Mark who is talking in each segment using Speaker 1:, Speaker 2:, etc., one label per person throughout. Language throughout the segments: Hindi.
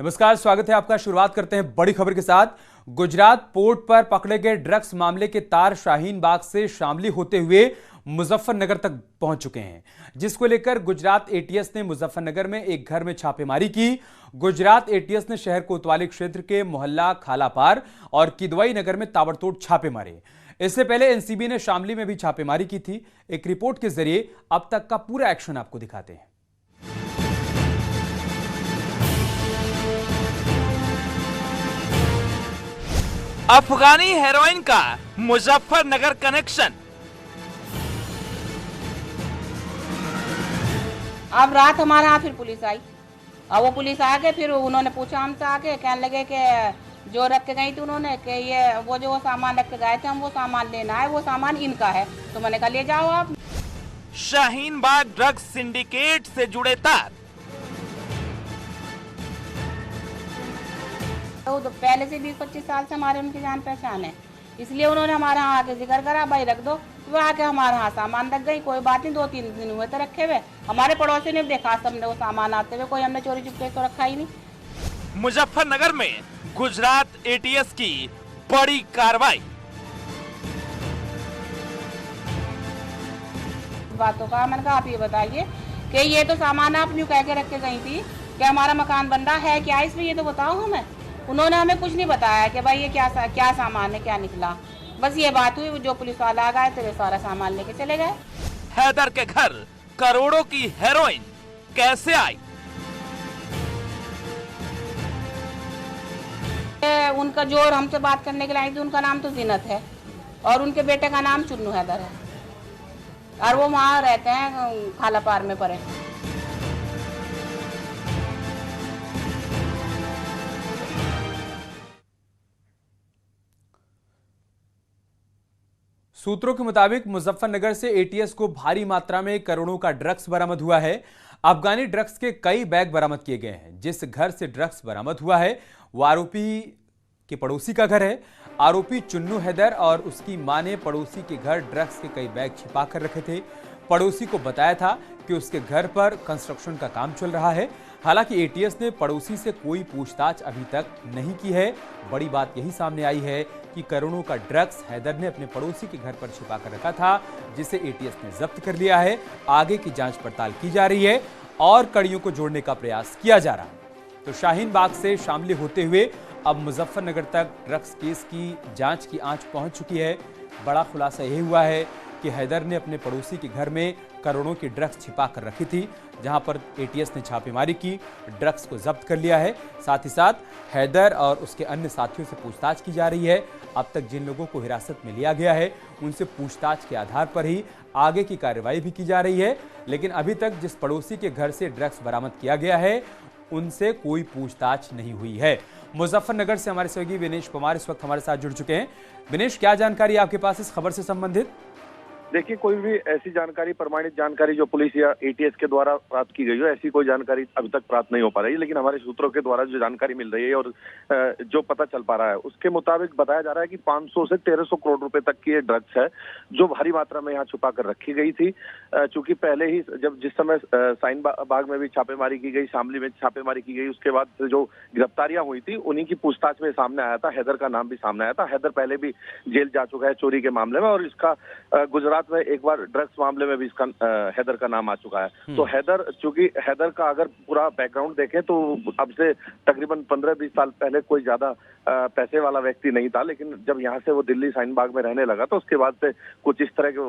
Speaker 1: नमस्कार, स्वागत है आपका। शुरुआत करते हैं बड़ी खबर के साथ। गुजरात पोर्ट पर पकड़े गए ड्रग्स मामले के तार शाहीन बाग से शामली होते हुए मुजफ्फरनगर तक पहुंच चुके हैं, जिसको लेकर गुजरात एटीएस ने मुजफ्फरनगर में एक घर में छापेमारी की। गुजरात एटीएस ने शहर कोतवाली क्षेत्र के मोहल्ला खालापार और किदवई नगर में ताबड़तोड़ छापे मारे। इससे पहले एनसीबी ने शामली में भी छापेमारी की थी। एक रिपोर्ट के जरिए अब तक का पूरा एक्शन आपको दिखाते हैं।
Speaker 2: अफगानी हेरोइन का मुजफ्फरनगर कनेक्शन।
Speaker 3: अब रात हमारे यहाँ फिर पुलिस आई और वो पुलिस आके फिर उन्होंने पूछा हमसे, आके कहने लगे कि जो रख के गई थी उन्होंने कि ये वो जो सामान रख के गए थे हम वो सामान लेना है, वो सामान इनका है। तो मैंने कहा ले जाओ आप।
Speaker 2: शाहीन बाग ड्रग्स सिंडिकेट से जुड़े तार।
Speaker 3: तो पहले से 20-25 साल से हमारे उनकी जान पहचान है, इसलिए उन्होंने हमारे यहाँ आके जिक्र करा भाई रख दो। वो आके हमारे यहाँ सामान रख गई। कोई बात नहीं, 2-3 दिन हुए तो रखे हुए। हमारे पड़ोसी ने देखा सबने वो सामान आते हुए, कोई हमने चोरी चुपके तो रखा ही नहीं।
Speaker 2: मुजफ्फरनगर में गुजरात एटीएस की बड़ी कार्रवाई।
Speaker 3: बातों का मैंने कहा आप ये बताइए कि ये तो सामान आप न्यू कह के रख के गई थी कि हमारा मकान बन रहा है क्या इसमें, ये तो बताओ हमें। उन्होंने हमें कुछ नहीं बताया कि भाई ये क्या सामान है, क्या निकला। बस ये बात हुई, जो पुलिस वाला आ गए तो सारा सामान लेके चले गए।
Speaker 2: हैदर के घर करोड़ों की हेरोइन कैसे आई?
Speaker 3: उनका जो हमसे बात करने के लिए आई थी उनका नाम तो जीनत है और उनके बेटे का नाम चुन्नू हैदर है और वो वहाँ रहते हैं खालापार में परे।
Speaker 1: सूत्रों के मुताबिक मुजफ्फरनगर से एटीएस को भारी मात्रा में करोड़ों का ड्रग्स बरामद हुआ है। अफगानी ड्रग्स के कई बैग बरामद किए गए हैं। जिस घर से ड्रग्स बरामद हुआ है वो आरोपी के पड़ोसी का घर है। आरोपी चुन्नू हैदर और उसकी मां ने पड़ोसी के घर ड्रग्स के कई बैग छिपा कर रखे थे। पड़ोसी को बताया था कि उसके घर पर कंस्ट्रक्शन का काम चल रहा है। हालांकि एटीएस ने पड़ोसी से कोई पूछताछ अभी तक नहीं की है। बड़ी बात यही सामने आई है कि करोड़ों का ड्रग्स हैदर ने अपने पड़ोसी के घर पर छिपा कर रखा था, जिसे एटीएस ने जब्त कर लिया है। आगे की जांच पड़ताल की जा रही है और कड़ियों को जोड़ने का प्रयास किया जा रहा है। तो शाहीन बाग से शामली होते हुए अब मुजफ्फरनगर तक ड्रग्स केस की जांच की आंच पहुंच चुकी है। बड़ा खुलासा यही हुआ है कि हैदर ने अपने पड़ोसी के घर में करोड़ों की ड्रग्स छिपा कर रखी थी, जहां पर एटीएस ने छापेमारी की, ड्रग्स को जब्त कर लिया है। साथ ही साथ हैदर और उसके अन्य साथियों से पूछताछ की जा रही है। अब तक जिन लोगों को हिरासत में लिया गया है उनसे पूछताछ के आधार पर ही आगे की कार्रवाई भी की जा रही है। लेकिन अभी तक जिस पड़ोसी के घर से ड्रग्स बरामद किया गया है उनसे कोई पूछताछ नहीं हुई है। मुजफ्फरनगर से हमारे सहयोगी विनेश कुमार इस वक्त हमारे साथ जुड़ चुके हैं। विनेश, क्या जानकारी आपके पास इस खबर से संबंधित?
Speaker 4: देखिए, कोई भी ऐसी जानकारी, प्रमाणित जानकारी जो पुलिस या एटीएस के द्वारा प्राप्त की गई हो, ऐसी कोई जानकारी अभी तक प्राप्त नहीं हो पा रही है। लेकिन हमारे सूत्रों के द्वारा जो जानकारी मिल रही है और जो पता चल पा रहा है उसके मुताबिक बताया जा रहा है कि 500 से 1300 करोड़ रुपए तक की ये ड्रग्स है जो भारी मात्रा में यहाँ छुपा कर रखी गई थी। चूंकि पहले ही जिस समय शाहीन बाग में भी छापेमारी की गई, शामली में छापेमारी की गई, उसके बाद जो गिरफ्तारियां हुई थी उन्हीं की पूछताछ में सामने आया था। हैदर का नाम भी सामने आया था। हैदर पहले भी जेल जा चुका है चोरी के मामले में और इसका गुजरात में एक बार ड्रग्स मामले में भी इसका हैदर का नाम आ चुका है। तो हैदर, चूंकि हैदर का अगर पूरा बैकग्राउंड देखें तो अब से तकरीबन 15-20 साल पहले कोई ज्यादा पैसे वाला व्यक्ति नहीं था। लेकिन जब यहाँ से वो दिल्ली शाहीन बाग में रहने लगा तो उसके बाद से कुछ इस तरह के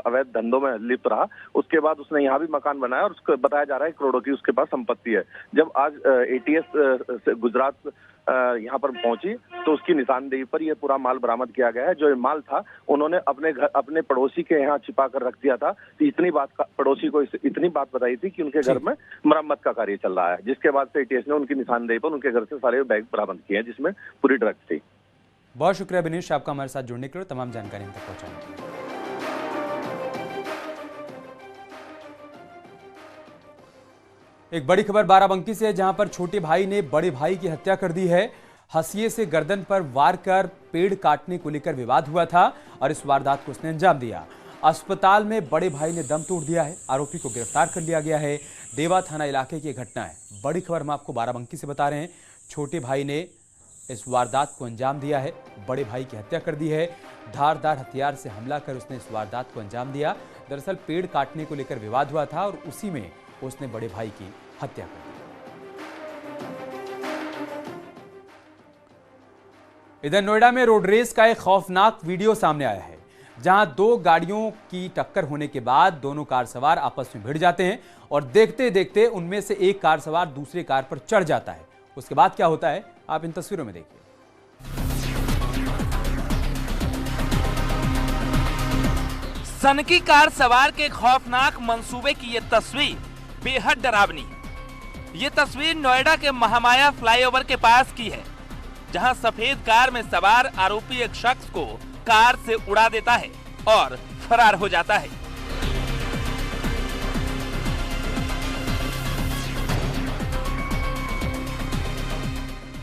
Speaker 4: अवैध धंधों में लिप्त रहा। उसके बाद उसने यहाँ भी मकान बनाया और उसको बताया जा रहा है करोड़ों की उसके पास संपत्ति है। जब आज एटीएस गुजरात यहाँ पर पहुंची तो उसकी निशानदेही पर यह पूरा माल बरामद किया गया है। जो ये माल था उन्होंने अपने पड़ोसी के यहाँ छिपा कर रख दिया था। तो इतनी बात पड़ोसी को इतनी बात बताई थी कि उनके घर में मरम्मत का कार्य चल रहा है, जिसके बाद से एटीएस ने उनकी निशानदेही पर उनके घर से सारे बैग बरामद किए हैं जिसमें पूरी ड्रग्स थी।
Speaker 1: बहुत शुक्रिया विनेश, आपका हमारे साथ जुड़ने के लिए, तमाम जानकारी हम तक पहुंचाने के लिए। एक बड़ी खबर बाराबंकी से है, जहां पर छोटे भाई ने बड़े भाई की हत्या कर दी है। हंसिए से गर्दन पर वार कर पेड़ काटने को लेकर विवाद हुआ था और इस वारदात को उसने अंजाम दिया। अस्पताल में बड़े भाई ने दम तोड़ दिया है। आरोपी को गिरफ्तार कर लिया गया है। देवा थाना इलाके की घटना है। बड़ी खबर हम आपको बाराबंकी से बता रहे हैं। छोटे भाई ने इस वारदात को अंजाम दिया है, बड़े भाई की हत्या कर दी है। धारदार हथियार से हमला कर उसने इस वारदात को अंजाम दिया। दरअसल पेड़ काटने को लेकर विवाद हुआ था और उसी में उसने बड़े भाई की हत्या कर दी। इधर नोएडा में रोड रेस का एक खौफनाक वीडियो सामने आया है, जहां दो गाड़ियों की टक्कर होने के बाद दोनों कार सवार आपस में भिड़ जाते हैं और देखते देखते उनमें से एक कार सवार दूसरी कार पर चढ़ जाता है। उसके बाद क्या होता है, आप इन तस्वीरों में देखिए।
Speaker 2: सनकी कार सवार के खौफनाक मंसूबे की ये तस्वीर बेहद डरावनी है। ये तस्वीर नोएडा के महामाया फ्लाईओवर के पास की है, जहां सफेद कार में सवार आरोपी एक शख्स को कार से उड़ा देता है और फरार हो जाता है।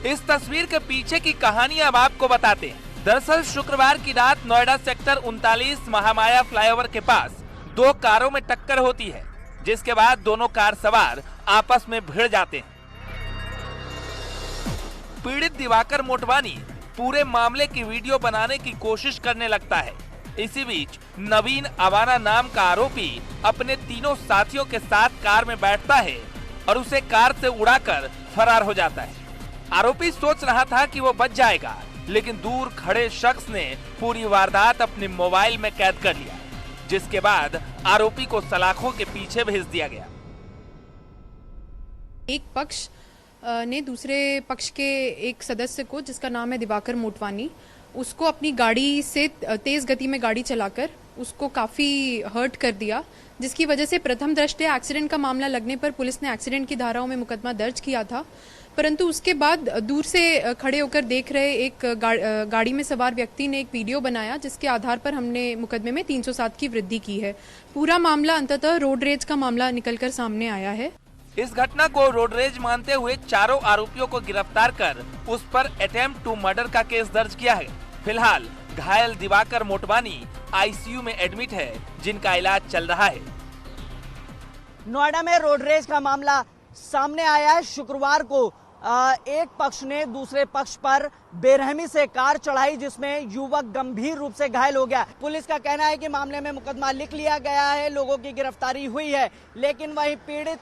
Speaker 2: इस तस्वीर के पीछे की कहानी अब आपको बताते हैं। दरअसल शुक्रवार की रात नोएडा सेक्टर 39 महामाया फ्लाईओवर के पास दो कारों में टक्कर होती है, जिसके बाद दोनों कार सवार आपस में भिड़ जाते हैं। पीड़ित दिवाकर मोटवानी पूरे मामले की वीडियो बनाने की कोशिश करने लगता है। इसी बीच नवीन अवाना नाम का आरोपी अपने तीनों साथियों के साथ कार में बैठता है और उसे कार से उड़ाकर फरार हो जाता है। आरोपी सोच रहा था कि वो बच जाएगा, लेकिन दूर खड़े शख्स ने पूरी वारदात अपने मोबाइल में कैद कर लिया, जिसके बाद आरोपी को सलाखों के पीछे भेज दिया गया।
Speaker 5: एक पक्ष ने दूसरे पक्ष के एक सदस्य को, जिसका नाम है दिवाकर मोटवानी, उसको अपनी गाड़ी से तेज गति में गाड़ी चलाकर उसको काफी हर्ट कर दिया, जिसकी वजह से प्रथम दृष्टया एक्सीडेंट का मामला लगने पर पुलिस ने एक्सीडेंट की धाराओं में मुकदमा दर्ज किया था। परंतु उसके बाद दूर से खड़े होकर देख रहे एक गाड़ी में सवार व्यक्ति ने एक वीडियो बनाया, जिसके आधार पर हमने मुकदमे में 307 की वृद्धि की है। पूरा मामला अंततः रोड रेज का मामला निकलकर सामने आया है।
Speaker 2: इस घटना को रोड रेज मानते हुए चारों आरोपियों को गिरफ्तार कर उस पर अटेम्प्ट टू मर्डर का केस दर्ज किया है। फिलहाल घायल दिवाकर मोटवानी आईसीयू में एडमिट है, जिनका इलाज चल रहा है।
Speaker 6: नोएडा में रोड रेज का मामला सामने आया है। शुक्रवार को एक पक्ष ने दूसरे पक्ष पर बेरहमी से कार चढ़ाई, जिसमें युवक गंभीर रूप से घायल हो गया। पुलिस का कहना है कि मामले में मुकदमा लिख लिया गया है, लोगों की गिरफ्तारी हुई है, लेकिन वहीं पीड़ित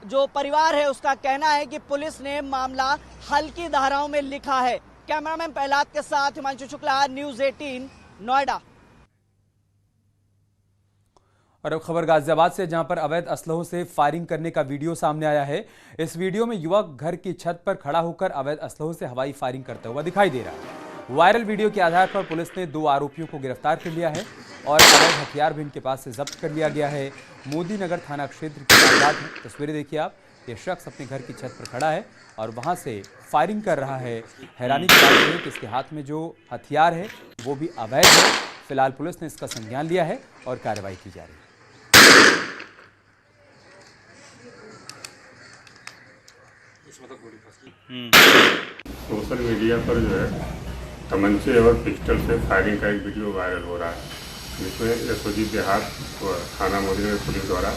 Speaker 6: जो परिवार है उसका कहना है कि पुलिस ने मामला हल्की धाराओं में लिखा है। कैमरामैन प्रहलाद के साथ हिमांशु शुक्ला, न्यूज़ 18 नोएडा।
Speaker 1: और अब खबर गाजियाबाद से, जहां पर अवैध असलहों से फायरिंग करने का वीडियो सामने आया है। इस वीडियो में युवक घर की छत पर खड़ा होकर अवैध असलहों से हवाई फायरिंग करता हुआ दिखाई दे रहा है। वायरल वीडियो के आधार पर पुलिस ने दो आरोपियों को गिरफ्तार कर लिया है और अवैध हथियार भी इनके पास से जब्त कर लिया गया है। मोदी नगर थाना क्षेत्र की वारदात है। तस्वीरें देखिए आप। ये शख्स अपने घर की छत पर खड़ा है और वहां से फायरिंग कर रहा है। हैरानी की बात है कि इसके हाथ में जो हथियार है वो भी अवैध है। फिलहाल पुलिस ने इसका संज्ञान लिया है और कार्रवाई की जा रही है।
Speaker 7: सोशल मीडिया पर जो है तमंचे और पिस्टल से फायरिंग का एक वीडियो वायरल हो रहा है, जिसमें एसओजी देहात और थाना मोदी नगर पुलिस द्वारा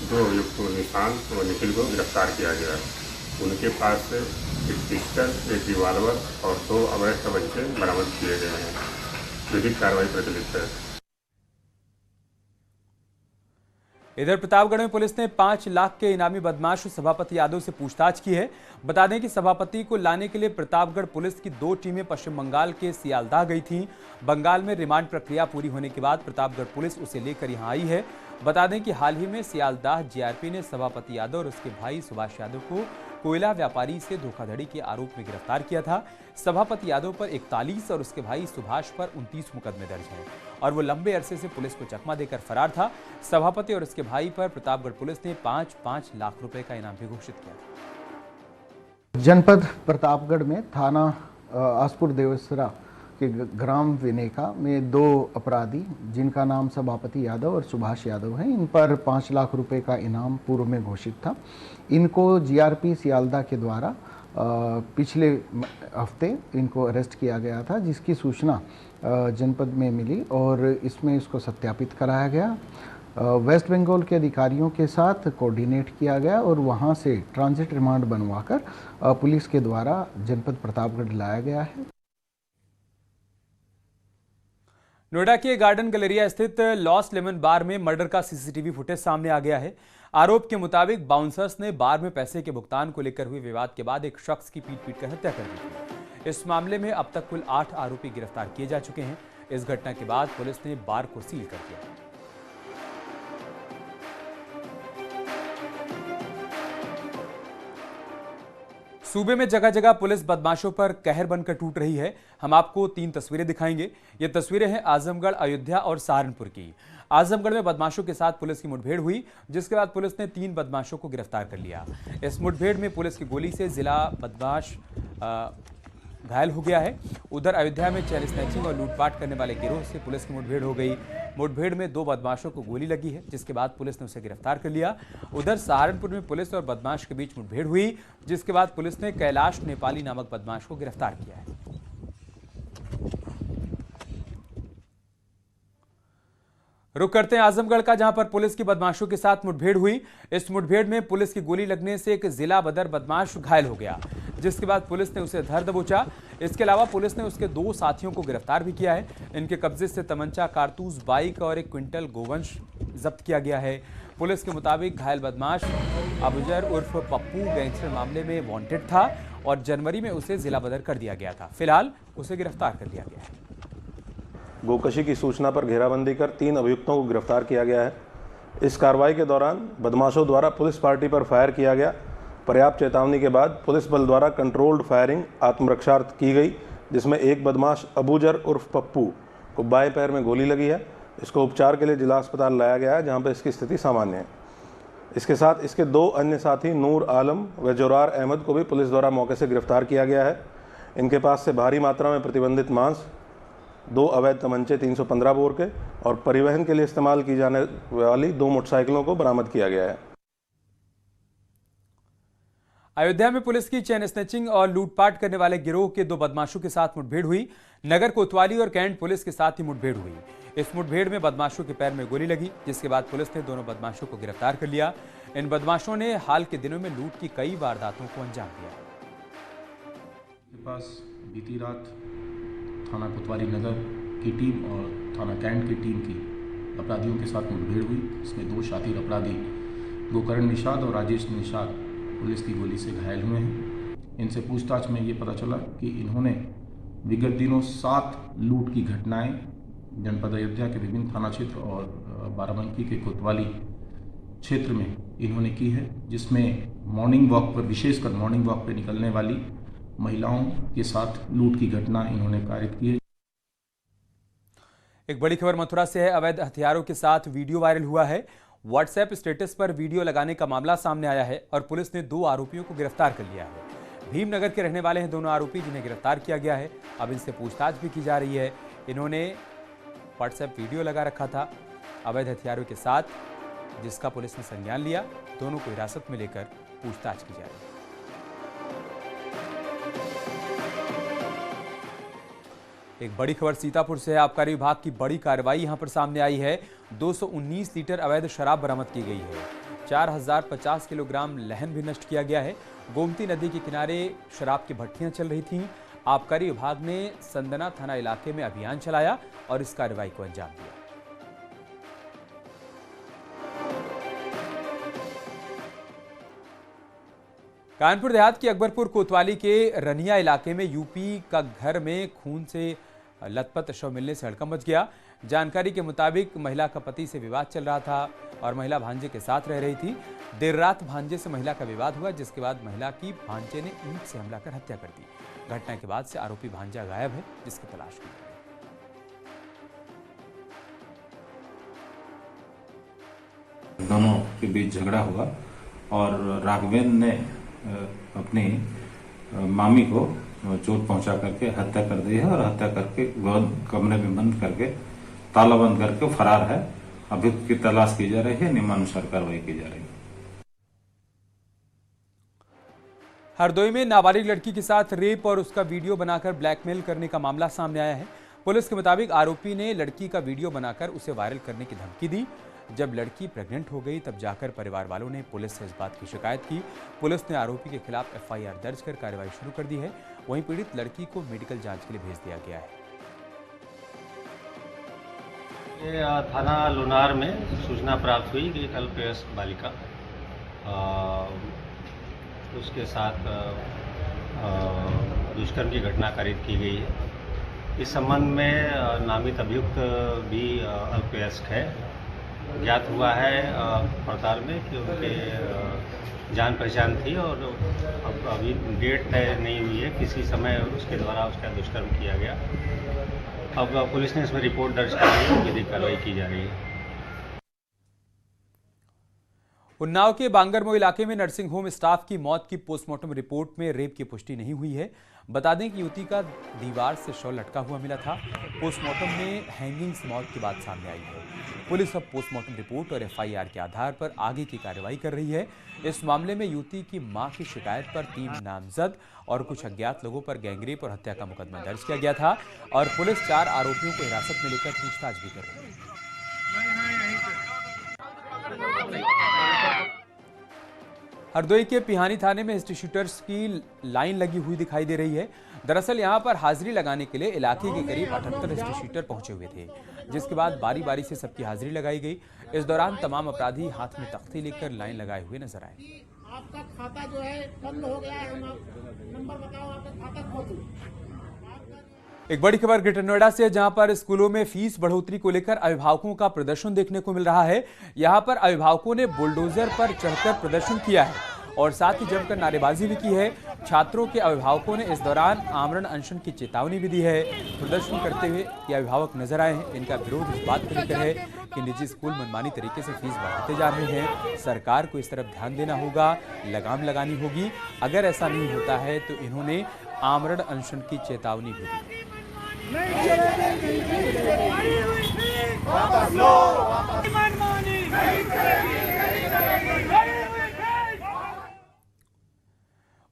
Speaker 7: दो अभियुक्तों निशांत और निखिल को गिरफ्तार किया गया है। उनके पास से एक पिस्टल, एक रिवाल्वर और दो अवैध तमंचे बरामद किए गए हैं। विधिक कार्रवाई प्रचलित है।
Speaker 1: इधर प्रतापगढ़ में पुलिस ने 5 लाख के इनामी बदमाश सभापति यादव से पूछताछ की है। बता दें कि सभापति को लाने के लिए प्रतापगढ़ पुलिस की 2 टीमें पश्चिम बंगाल के सियालदाह गई थीं। बंगाल में रिमांड प्रक्रिया पूरी होने के बाद प्रतापगढ़ पुलिस उसे लेकर यहां आई है। बता दें कि हाल ही में सियालदाह जीआरपी ने सभापति यादव और उसके भाई सुभाष यादव को कोयला व्यापारी से धोखाधड़ी के आरोप में गिरफ्तार किया था। सभापति यादव पर 41 और उसके भाई सुभाष पर 29 मुकदमे दर्ज हैं और वो लंबे अरसे से पुलिस को चकमा देकर फरार था। सभापति और उसके भाई पर प्रतापगढ़ पुलिस ने 5-5 लाख रुपए का इनाम भी घोषित किया।
Speaker 8: जनपद प्रतापगढ़ में थाना आसपुर देवसरा के ग्राम विनेका में 2 अपराधी, जिनका नाम सभापति यादव और सुभाष यादव है, इन पर 5 लाख रुपए का इनाम पूर्व में घोषित था। इनको जीआरपी सियालदा के द्वारा पिछले हफ्ते इनको अरेस्ट किया गया था, जिसकी सूचना जनपद में मिली और इसमें इसको सत्यापित कराया गया। वेस्ट बंगाल के अधिकारियों के साथ कोऑर्डिनेट किया गया और वहां से ट्रांजिट रिमांड बनवाकर पुलिस के द्वारा जनपद प्रतापगढ़ लाया गया है।
Speaker 1: नोएडा के गार्डन गैलेरिया स्थित लॉस्ट लेमन बार में मर्डर का सीसीटीवी फुटेज सामने आ गया है। आरोप के मुताबिक बाउंसर्स ने बार में पैसे के भुगतान को लेकर हुए विवाद के बाद एक शख्स की पीट कर हत्या कर दी थी। इस मामले में अब तक कुल 8 आरोपी गिरफ्तार किए जा चुके हैं। इस घटना के बाद पुलिस ने बार को सील कर दिया। सूबे में जगह जगह पुलिस बदमाशों पर कहर बनकर टूट रही है। हम आपको 3 तस्वीरें दिखाएंगे। ये तस्वीरें हैं आजमगढ़, अयोध्या और सहारनपुर की। आजमगढ़ में बदमाशों के साथ पुलिस की मुठभेड़ हुई, जिसके बाद पुलिस ने 3 बदमाशों को गिरफ्तार कर लिया। इस मुठभेड़ में पुलिस की गोली से जिला बदमाश घायल हो गया है। उधर अयोध्या में चेन स्नैचिंग और लूटपाट करने वाले गिरोह से पुलिस की मुठभेड़ हो गई। मुठभेड़ में 2 बदमाशों को गोली लगी है, जिसके बाद पुलिस ने उसे गिरफ्तार कर लिया। उधर सहारनपुर में पुलिस और बदमाश के बीच मुठभेड़ हुई, जिसके बाद पुलिस ने कैलाश नेपाली नामक बदमाश को गिरफ्तार किया है। रुक करते हैं आजमगढ़ का, जहां पर पुलिस की बदमाशों के साथ मुठभेड़ हुई। इस मुठभेड़ में पुलिस की गोली लगने से एक जिला बदर बदमाश घायल हो गया, जिसके बाद पुलिस ने उसे धर दबोचा। इसके अलावा पुलिस ने उसके 2 साथियों को गिरफ्तार भी किया है। इनके कब्जे से तमंचा, कारतूस, बाइक और 1 क्विंटल गोवंश जब्त किया गया है। पुलिस के मुताबिक घायल बदमाश अबुजर उर्फ पप्पू गैंगस्टर मामले में वांटेड था और जनवरी में उसे जिला बदर कर दिया गया था। फिलहाल उसे गिरफ्तार कर लिया गया है।
Speaker 9: गोकशी की सूचना पर घेराबंदी कर 3 अभियुक्तों को गिरफ्तार किया गया है। इस कार्रवाई के दौरान बदमाशों द्वारा पुलिस पार्टी पर फायर किया गया। पर्याप्त चेतावनी के बाद पुलिस बल द्वारा कंट्रोल्ड फायरिंग आत्मरक्षार्थ की गई, जिसमें एक बदमाश अबूजर उर्फ पप्पू को बाएं पैर में गोली लगी है। इसको उपचार के लिए जिला अस्पताल लाया गया है, जहां पर इसकी स्थिति सामान्य है। इसके साथ इसके 2 अन्य साथी नूर आलम व जोरार अहमद को भी पुलिस द्वारा मौके से गिरफ्तार किया गया है। इनके पास से भारी मात्रा में प्रतिबंधित मांस, 2 अवैध तमंचे 315 बोर के और परिवहन के लिए इस्तेमाल की जाने वाली 2 मोटरसाइकिलों को बरामद किया गया है।
Speaker 1: अयोध्या में पुलिस की चेन स्नैचिंग और लूटपाट करने वाले गिरोह के 2 बदमाशों के साथ मुठभेड़ हुई। नगर कोतवाली और कैंट पुलिस के साथ ही मुठभेड़ हुई। इस मुठभेड़ में बदमाशों के पैर में गोली लगी, जिसके बाद पुलिस ने दोनों बदमाशों को गिरफ्तार कर लिया। इन बदमाशों ने हाल के दिनों में लूट की कई वारदातों को अंजाम दिया।
Speaker 10: के पास बीती रात थाना कोतवाली नगर की टीम और थाना कैंट की टीम की अपराधियों के साथ मुठभेड़ हुई। इसमें 2 शातिर अपराधी गोकर्ण निषाद और राजेश निषाद पुलिस की गोली से घायल हुए हैं। इनसे पूछताछ में ये पता चला कि इन्होंने विगत दिनों 7 लूट की घटनाएं जनपद अयोध्या के विभिन्न थाना क्षेत्र और बाराबंकी के कोतवाली क्षेत्र में इन्होंने की है, जिसमें मॉर्निंग वॉक पर, विशेषकर मॉर्निंग वॉक पर निकलने वाली महिलाओं के साथ लूट की घटना इन्होंने कारित की है।
Speaker 1: एक बड़ी खबर मथुरा से है। अवैध हथियारों के साथ वीडियो वायरल हुआ है। व्हाट्सएप स्टेटस पर वीडियो लगाने का मामला सामने आया है और पुलिस ने 2 आरोपियों को गिरफ्तार कर लिया है। भीमनगर के रहने वाले हैं दोनों आरोपी, जिन्हें गिरफ्तार किया गया है। अब इनसे पूछताछ भी की जा रही है। इन्होंने व्हाट्सएप वीडियो लगा रखा था अवैध हथियारों के साथ, जिसका पुलिस ने संज्ञान लिया। दोनों को हिरासत में लेकर पूछताछ की जा रही है। एक बड़ी खबर सीतापुर से है। आबकारी विभाग की बड़ी कार्रवाई यहां पर सामने आई है। 219 लीटर अवैध शराब बरामद की गई है। 4050 किलोग्राम लहन भी नष्ट किया गया है। गोमती नदी के किनारे शराब की भट्टियां चल रही थीं। आबकारी विभाग ने संदना थाना इलाके में अभियान चलाया और इस कार्रवाई को अंजाम दिया। कानपुर देहात की अकबरपुर कोतवाली के रनिया इलाके में यूपी का घर में खून से लथपथ शव मिलने से हड़कंप मच गया। जानकारी के मुताबिक महिला का पति से विवाद चल रहा था और महिला भांजे के साथ रह रही थी। देर रात भांजे से महिला का विवाद हुआ, जिसके बाद महिला की भांजे ने ईंट से हमला कर हत्या कर दी। घटना के बाद से आरोपी भांजा गायब है, जिसकी तलाश की।
Speaker 11: दोनों के बीच झगड़ा हुआ और राघवेंद्र ने अपनी मामी को चोट पहुंचा करके हत्या कर दी है और हत्या करके कमरे में बंद करके ताला बंद करके फरार है। अभियुक्त की तलाश की जा रही है, नियमानुसार कार्रवाई की जा रही है।
Speaker 1: हरदोई में नाबालिग लड़की के साथ रेप और उसका वीडियो बनाकर ब्लैकमेल करने का मामला सामने आया है। पुलिस के मुताबिक आरोपी ने लड़की का वीडियो बनाकर उसे वायरल करने की धमकी दी। जब लड़की प्रेग्नेंट हो गई तब जाकर परिवार वालों ने पुलिस से इस बात की शिकायत की। पुलिस ने आरोपी के खिलाफ FIR दर्ज कर कार्रवाई शुरू कर दी है। वहीं पीड़ित लड़की को मेडिकल जांच के लिए भेज दिया गया है।
Speaker 12: ये थाना लुनार में सूचना प्राप्त हुई कि एक अल्पवयस्क बालिका उसके साथ दुष्कर्म की घटना कारित की गई है। इस संबंध में नामित अभियुक्त भी अल्पवयस्क है। ज्ञात हुआ है पड़ताल में कि उनके जान पहचान थी और अब अभी डेट तय नहीं हुई है, किसी समय उसके द्वारा उसका दुष्कर्म किया गया। अब पुलिस ने इसमें रिपोर्ट दर्ज कर ली है, विधिक कार्रवाई की जा रही है।
Speaker 1: उन्नाव के बांगरमो इलाके में नर्सिंग होम स्टाफ की मौत की पोस्टमार्टम रिपोर्ट में रेप की पुष्टि नहीं हुई है। बता दें कि युवती का दीवार से शव लटका हुआ मिला था। पोस्टमार्टम में हैंगिंग से मौत की बात सामने आई है। पुलिस अब पोस्टमार्टम रिपोर्ट और FIR के आधार पर आगे की कार्रवाई कर रही है। इस मामले में युवती की मां की शिकायत पर 3 नामजद और कुछ अज्ञात लोगों पर गैंगरेप और हत्या का मुकदमा दर्ज किया गया था और पुलिस 4 आरोपियों को हिरासत में लेकर पूछताछ भी कर रही है। हरदोई के पिहानी थाने में हिस्ट्री शूटर्स की लाइन लगी हुई दिखाई दे रही है। दरअसल यहां पर हाजिरी लगाने के लिए इलाके के करीब 78 हिस्ट्री शूटर पहुंचे हुए थे, जिसके बाद बारी बारी से सबकी हाजिरी लगाई गई। इस दौरान तमाम अपराधी हाथ में तख्ती लेकर लाइन लगाए हुए नजर आए।
Speaker 13: आपका खाता जो है बंद हो गया है, नंबर बताओ, आपका खाता खो दो।
Speaker 1: एक बड़ी खबर ग्रेटर नोएडा से, जहां पर स्कूलों में फीस बढ़ोतरी को लेकर अभिभावकों का प्रदर्शन देखने को मिल रहा है। यहां पर अभिभावकों ने बुलडोजर पर चढ़कर प्रदर्शन किया है और साथ ही जमकर नारेबाजी भी की है। छात्रों के अभिभावकों ने इस दौरान आमरण अनशन की चेतावनी भी दी है। प्रदर्शन करते हुए ये अभिभावक नजर आए हैं। इनका विरोध इस बात को लेकर है कि निजी स्कूल मनमानी तरीके से फीस बढ़ाते जा रहे हैं। सरकार को इस तरफ ध्यान देना होगा, लगाम लगानी होगी। अगर ऐसा नहीं होता है तो इन्होंने आमरण अनशन की चेतावनी भी दी।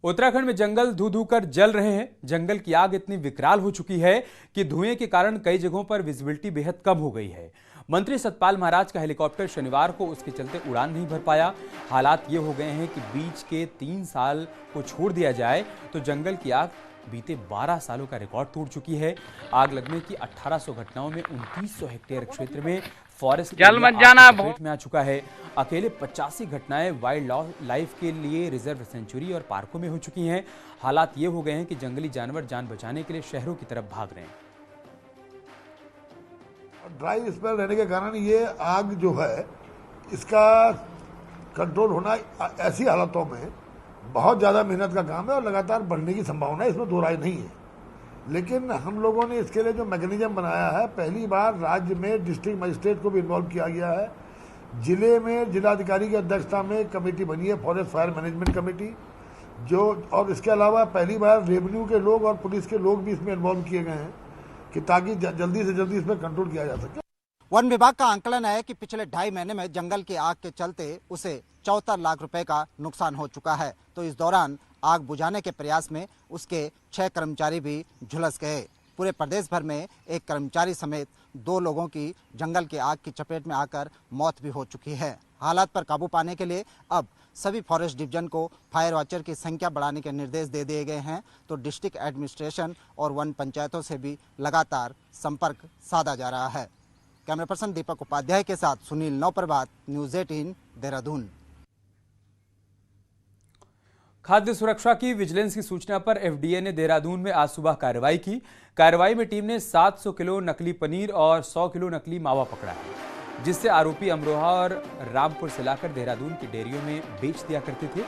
Speaker 1: उत्तराखंड में जंगल धू धू कर जल रहे हैं। जंगल की आग इतनी विकराल हो चुकी है कि धुएं के कारण कई जगहों पर विजिबिलिटी बेहद कम हो गई है। मंत्री सतपाल महाराज का हेलीकॉप्टर शनिवार को उसके चलते उड़ान नहीं भर पाया। हालात ये हो गए हैं कि बीच के 3 साल को छोड़ दिया जाए तो जंगल की आग बीते 12 सालों का रिकॉर्ड तोड़ चुकी है। आग लगने की 1800 घटनाओं में 2900 हेक्टेयर क्षेत्र में फॉरेस्ट
Speaker 2: जल मत जाना
Speaker 1: में आ चुका है। अकेले 85 घटनाएं वाइल्ड लाइफ के लिए रिजर्व सेंचुरी और पार्कों में हो चुकी हैं। हालात ये हो गए हैं कि जंगली जानवर जान बचाने के लिए शहरों की तरफ भाग रहे हैं।
Speaker 14: ड्राई स्पेल रहने के कारण ये आग जो है इसका कंट्रोल होना ऐसी हालतों में बहुत ज़्यादा मेहनत का काम है और लगातार बढ़ने की संभावना है, इसमें दो राय नहीं है। लेकिन हम लोगों ने इसके लिए जो मैकेनिज्म बनाया है, पहली बार राज्य में डिस्ट्रिक्ट मजिस्ट्रेट को भी इन्वॉल्व किया गया है। जिले में जिलाधिकारी की अध्यक्षता में कमेटी बनी है, फॉरेस्ट फायर मैनेजमेंट कमेटी, जो और इसके अलावा पहली बार रेवेन्यू के लोग और पुलिस के लोग भी इसमें इन्वॉल्व किए गए हैं कि ताकि जल्दी से जल्दी इसमें कंट्रोल किया जा सके।
Speaker 6: वन विभाग का आंकलन है कि पिछले 2.5 महीने में जंगल की आग के चलते उसे 74 लाख रुपए का नुकसान हो चुका है। तो इस दौरान आग बुझाने के प्रयास में उसके 6 कर्मचारी भी झुलस गए। पूरे प्रदेश भर में एक कर्मचारी समेत 2 लोगों की जंगल की आग की चपेट में आकर मौत भी हो चुकी है। हालात पर काबू पाने के लिए अब सभी फॉरेस्ट डिवीजन को फायर वॉचर की संख्या बढ़ाने के निर्देश दे दिए गए हैं। तो डिस्ट्रिक्ट एडमिनिस्ट्रेशन और वन पंचायतों से भी लगातार संपर्क साधा जा रहा है। कैमरा पर्सन दीपक उपाध्याय के साथ सुनील नौप्रभात, न्यूज़ 18 देहरादून।
Speaker 1: खाद्य सुरक्षा की विजिलेंस की सूचना पर FDA ने देहरादून में आज सुबह कार्रवाई की। कार्रवाई में टीम ने 700 किलो नकली पनीर और 100 किलो नकली मावा पकड़ा है, जिससे आरोपी अमरोहा और रामपुर से लाकर देहरादून की डेयरियों में बेच दिया करते थे।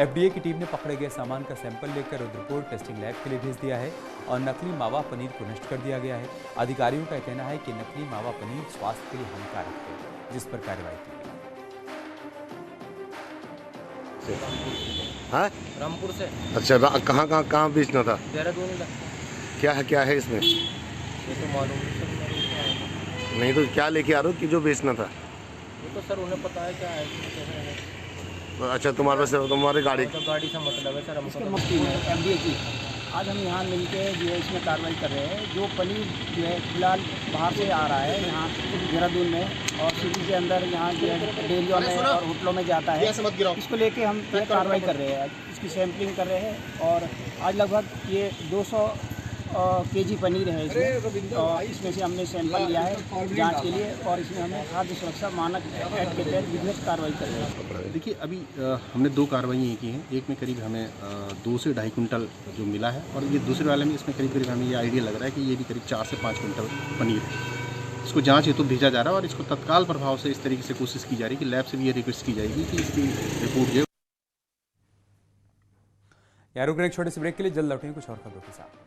Speaker 1: FDA की टीम ने पकड़े गए सामान का सैंपल लेकर रुद्रपुर टेस्टिंग लैब के लिए भेज दिया है और नकली मावा पनीर को नष्ट कर दिया गया है। अधिकारियों का कहना है कि नकली मावा पनीर स्वास्थ्य के लिए हानिकारक है, जिस पर कार्रवाई की गई।
Speaker 15: हाँ?
Speaker 16: रामपुर से।
Speaker 15: अच्छा, कहाँ बेचना था?
Speaker 16: देहरादून।
Speaker 15: क्या है इसमें?
Speaker 16: ये तो मालूम
Speaker 15: नहीं, तो क्या लेके आ रहे हो कि जो बेचना था?
Speaker 16: वो तो सर उन्हें पता है क्या है।
Speaker 15: अच्छा, तुम्हारे पास तुम्हारी गाड़ी
Speaker 16: तो गाड़ी से मतलब है सर, हमको
Speaker 6: MDA की
Speaker 17: आज हम यहाँ मिलके जो है इसमें कार्रवाई कर रहे हैं। जो पनीर जो है फिलहाल बाहर से आ रहा है यहाँ देहरादून में और सिटी के अंदर यहाँ जो है डेयरियों में और होटलों में जाता है, इसको लेके हम कार्रवाई कर रहे हैं। इसकी सैंपलिंग कर रहे हैं और आज लगभग ये 200 केजी पनीर है इसमें, और इसमें से हमने सैंपल लिया है जांच के लिए और इसमें हमें खाद्य सुरक्षा मानक एक्ट के तहत विधिवत कार्रवाई कर रहे हैं।
Speaker 10: देखिए, अभी हमने 2 कार्रवाई की हैं। एक में करीब हमें 2 से 2.5 कुंटल जो मिला है और ये दूसरे वाले में इसमें करीब हमें ये आइडिया लग रहा है कि ये भी करीब 4 से 5 कुंटल पनीर है। इसको जांच हेतु भेजा जा रहा है और इसको तत्काल प्रभाव से इस तरीके से कोशिश की जा रही है कि लैब से भी ये रिक्वेस्ट की जाएगी कि इसकी रिपोर्ट जो
Speaker 1: यार रुक रहे एक छोटे से ब्रेक के लिए, जल्द लौटेंगे कुछ और खबरों के साथ।